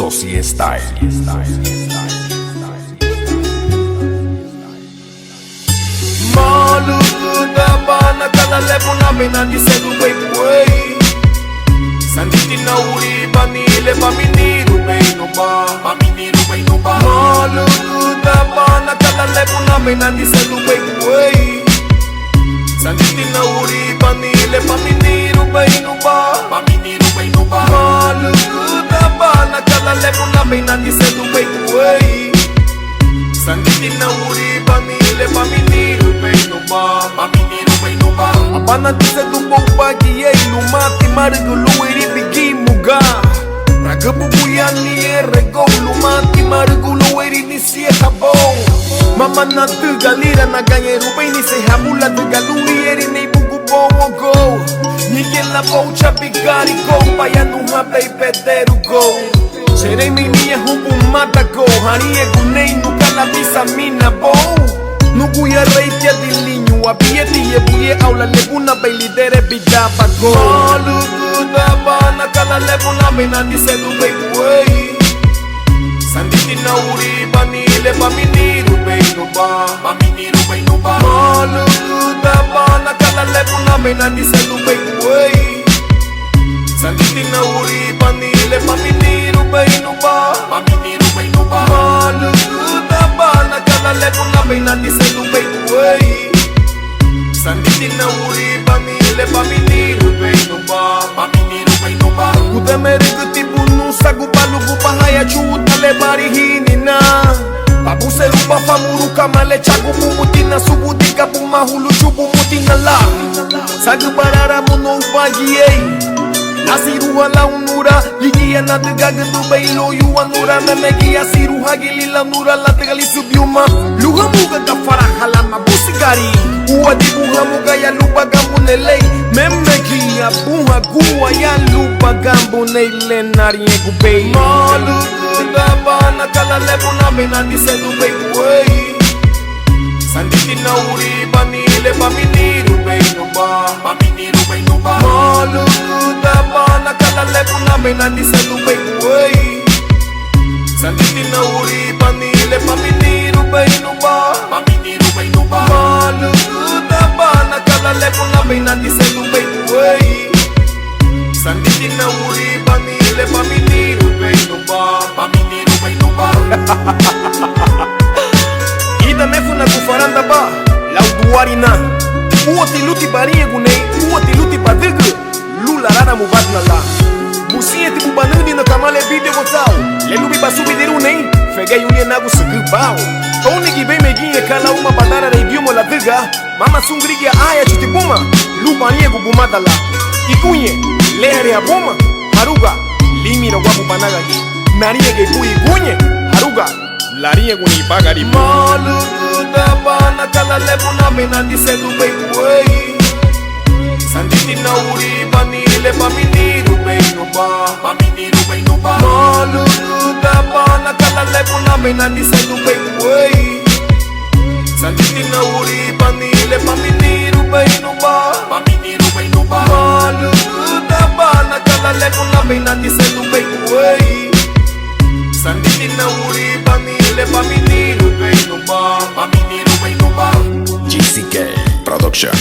Sosie Style. Malukuda bana kala lepo na benandi sedu wei Sanditi na uri banile paminiru beino ba Malukuda bana kala lepo na benandi sedu wei Sanditi na uri banile paminiru beino ba Malukuda bana kala lepo na benandi sedu wei Sanditi na uri banile paminiru beino ba Apana tise tupo upagi ye lumati marigulu iri bigi muga Ragabubu ya ni erego lumati marigulu iri ni siye habo Mama na tuga lira na ganye rubei ni se habula tuga luri iri ni bugu bowo go Nike la poucha bigari go Payanu hape ipederu go Serei mi niye hubu mata go Harie gunei nuka la visa mina bo Nugu ya reitia dilinyu Abieti ye buye aula lebuna Bailidere bidaba go Malukuda bana kala lebuna Menandi sedu wei Sanditi na uri banile Paminiru beino ba Malukuda bana kala lebuna Menandi sedu wei Sanditi na uri banile Paminiru beino ba Malukuda bana kala lebuna Menandi sedu wei Sanditi na uri banile Paminiru beino ba Kudemere kutibu nusa Gubalugu bahaya chuta le barihini na Babuse rupa famuru kamale chagu bumutina Subutika bumahulu chubu mutina la Sagubarara muno upagi Asiru ala unura Ligia na tegaga tu bailo yu anura Memegi asiru hagili la nura La tegali subiuma Luha muga kafara halama busigari Uwa di buha muga ya lupa gambu nelei Memegi ya buha guwa ya lupa gambu neile Narie gubei Malukuda bana kala lebu na menandi sedu wei Sanditi na uri banile Paminiru beino ba Malukuda bana kala lebu na menandi sedu wei Sanditi na uri banile Paminiru beino ba Malukuda bana kala lebu na menandi sedu wei Sanditi na uri banile Paminiru beino ba Ida nefu na kufaranda ba Lauduari na Uoti luti barie gunei Uoti luti badigu Lula rana mubadna la Busie ti bubanudi na kamale video gotao Lelubi basubi dirunei Fegei unie nagu sugubao Oni gibe meginye kala uma badara reibiumo la diga Mama sungrigia aya chutibuma Lupa nie gubumada la Ikunye Lehere abuma Haruga Limi no guapu panagagi Narie ge bui gunye Haruga Larie guni bagari Malukuda bana kala lebu na menandi sedu wei Sanditi na uri banile Paminiru beino ba Malukuda bana kala lebu na menandi sedu wei Sanditi na uri banile Paminiru beino ba Malukuda bana kala lebu na menandi sedu wei Sanditi na uri banile Paminiru beino ba GCK Production.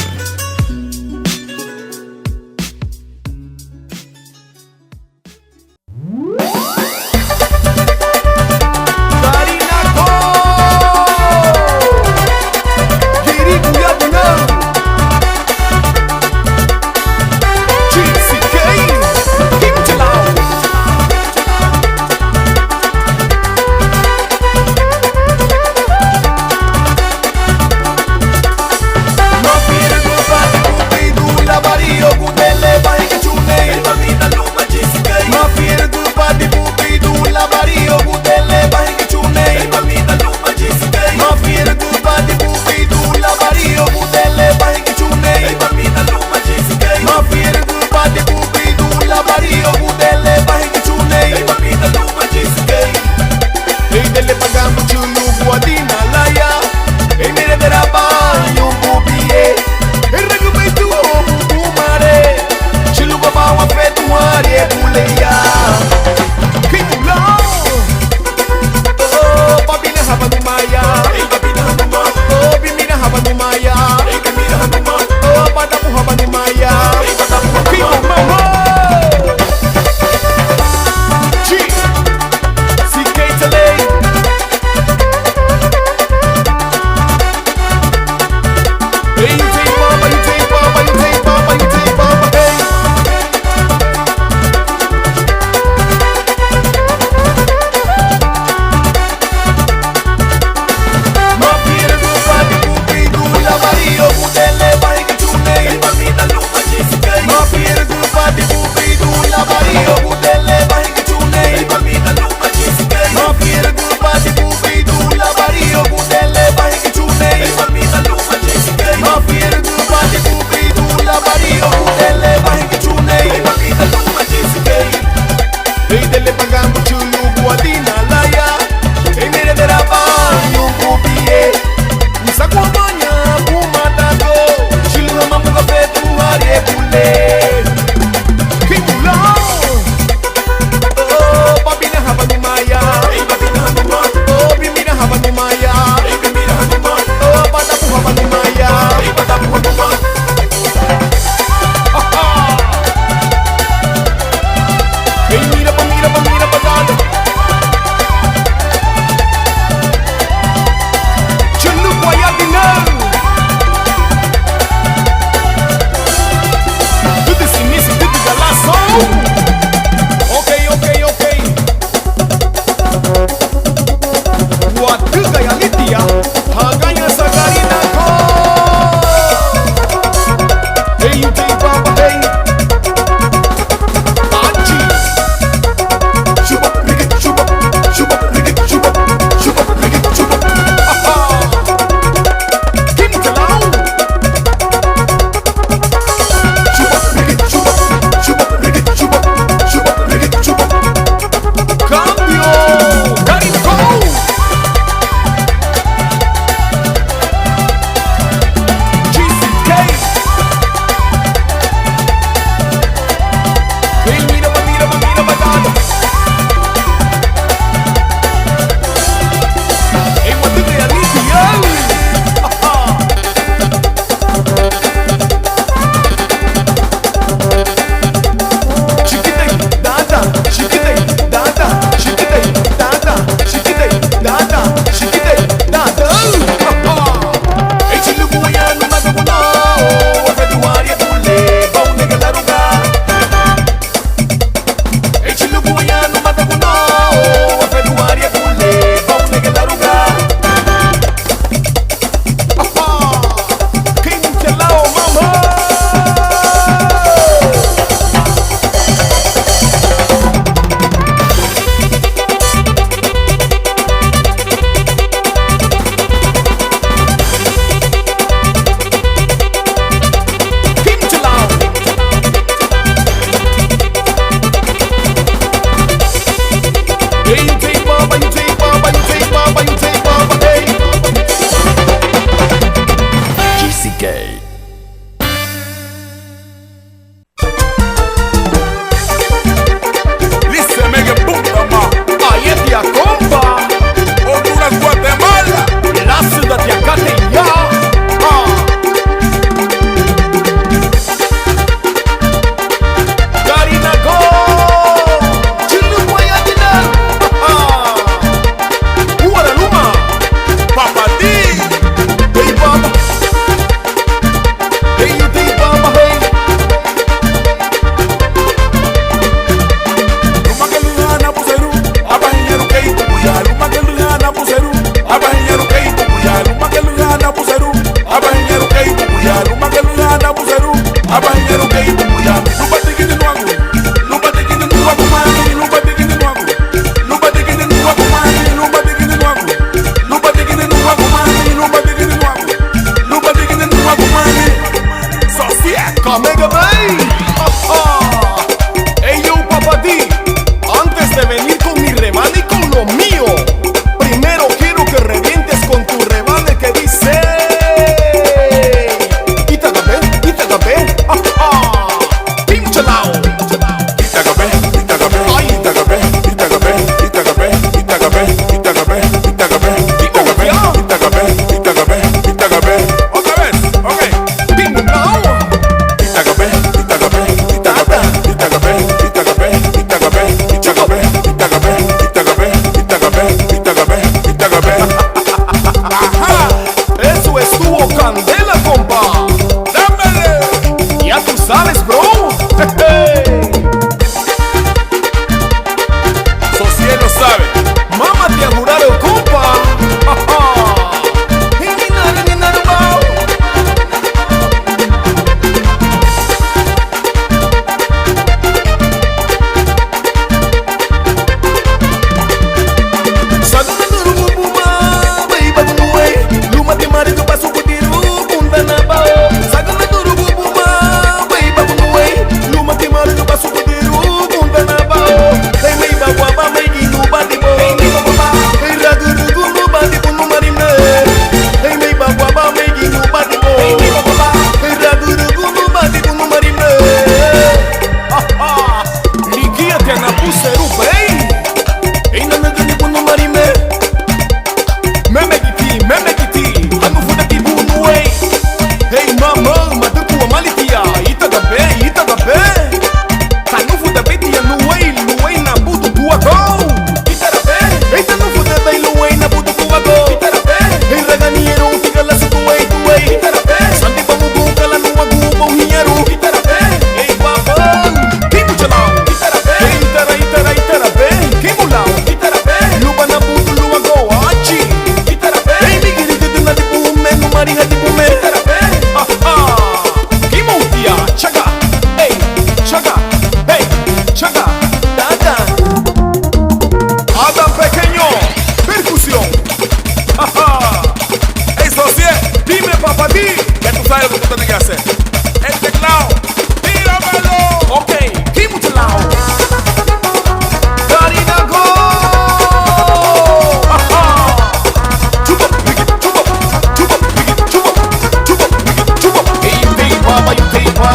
lele Kimulao Oh, babina habang umaya Oh, bimina habang umaya Oh, batapo habang umaya Hey, mira pa dado Chulu kwaya dinang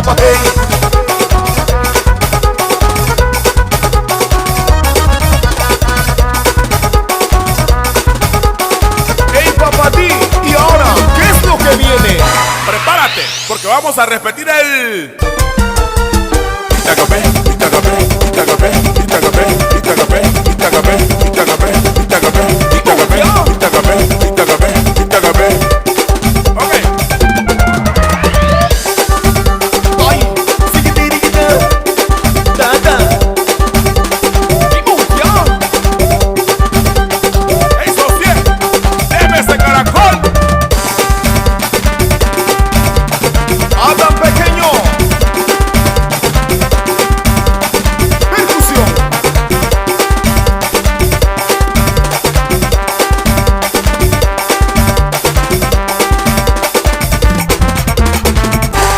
papa, hey. Hey, Papa D, y ahora, ¿qué es lo que viene? Prepárate, porque vamos a repetir el... Itacapé, Itacapé, Itacapé, Itacapé, Itacapé, Itacapé, Itacapé, Itacapé, Itacapé, Itacapé, Itacapé, Itacapé. Ok. Ay, siquitiriquita, tata. Eso sí, deme ese caracol. Adam Pequeño. Percusión.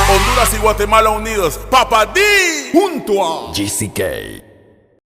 Honduras y Guatemala unidos. Papa D. Junto a GCK.